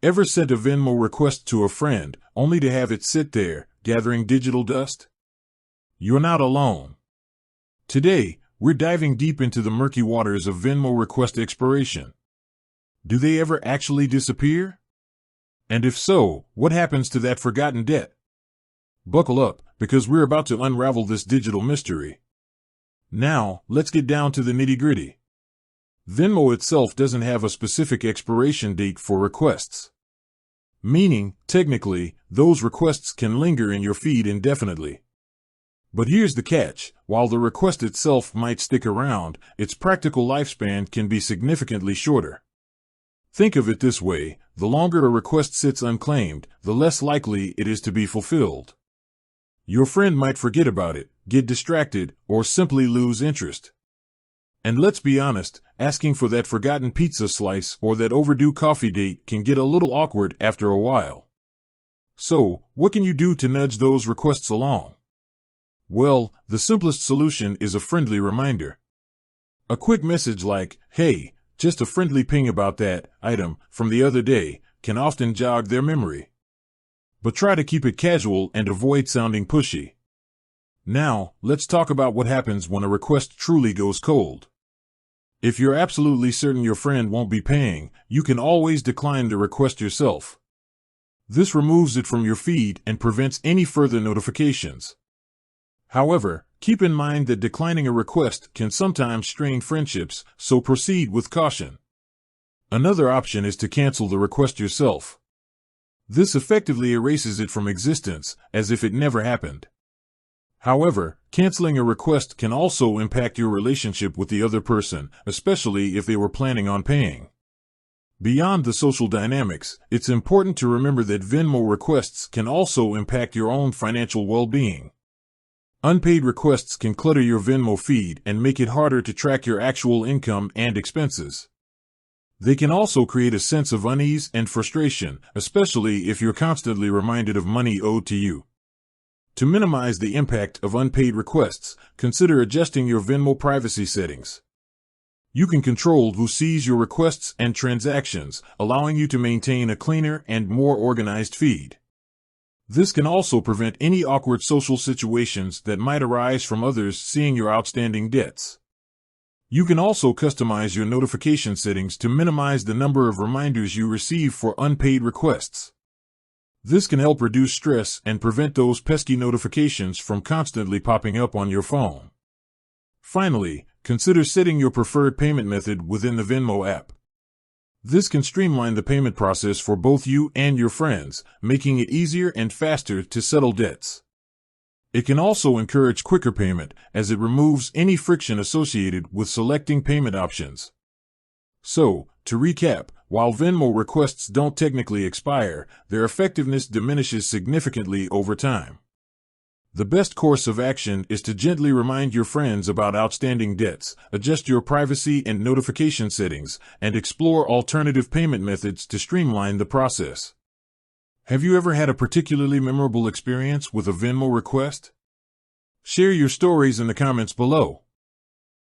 Ever sent a Venmo request to a friend, only to have it sit there, gathering digital dust? You're not alone. Today, we're diving deep into the murky waters of Venmo request expiration. Do they ever actually disappear? And if so, what happens to that forgotten debt? Buckle up, because we're about to unravel this digital mystery. Now, let's get down to the nitty-gritty. Venmo itself doesn't have a specific expiration date for requests. Meaning, technically, those requests can linger in your feed indefinitely. But here's the catch: while the request itself might stick around, its practical lifespan can be significantly shorter. Think of it this way: the longer a request sits unclaimed, the less likely it is to be fulfilled. Your friend might forget about it, get distracted, or simply lose interest. And let's be honest, asking for that forgotten pizza slice or that overdue coffee date can get a little awkward after a while. So, what can you do to nudge those requests along? Well, the simplest solution is a friendly reminder. A quick message like, "Hey, just a friendly ping about that item from the other day," can often jog their memory. But try to keep it casual and avoid sounding pushy. Now, let's talk about what happens when a request truly goes cold. If you're absolutely certain your friend won't be paying, you can always decline the request yourself. This removes it from your feed and prevents any further notifications. However, keep in mind that declining a request can sometimes strain friendships, so proceed with caution. Another option is to cancel the request yourself. This effectively erases it from existence, as if it never happened. However, canceling a request can also impact your relationship with the other person, especially if they were planning on paying. Beyond the social dynamics, it's important to remember that Venmo requests can also impact your own financial well-being. Unpaid requests can clutter your Venmo feed and make it harder to track your actual income and expenses. They can also create a sense of unease and frustration, especially if you're constantly reminded of money owed to you. To minimize the impact of unpaid requests, consider adjusting your Venmo privacy settings. You can control who sees your requests and transactions, allowing you to maintain a cleaner and more organized feed. This can also prevent any awkward social situations that might arise from others seeing your outstanding debts. You can also customize your notification settings to minimize the number of reminders you receive for unpaid requests. This can help reduce stress and prevent those pesky notifications from constantly popping up on your phone. Finally, consider setting your preferred payment method within the Venmo app. This can streamline the payment process for both you and your friends, making it easier and faster to settle debts. It can also encourage quicker payment, as it removes any friction associated with selecting payment options. So, to recap, while Venmo requests don't technically expire, their effectiveness diminishes significantly over time. The best course of action is to gently remind your friends about outstanding debts, adjust your privacy and notification settings, and explore alternative payment methods to streamline the process. Have you ever had a particularly memorable experience with a Venmo request? Share your stories in the comments below.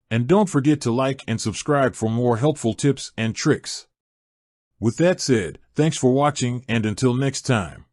And don't forget to like and subscribe for more helpful tips and tricks. With that said, thanks for watching, and until next time.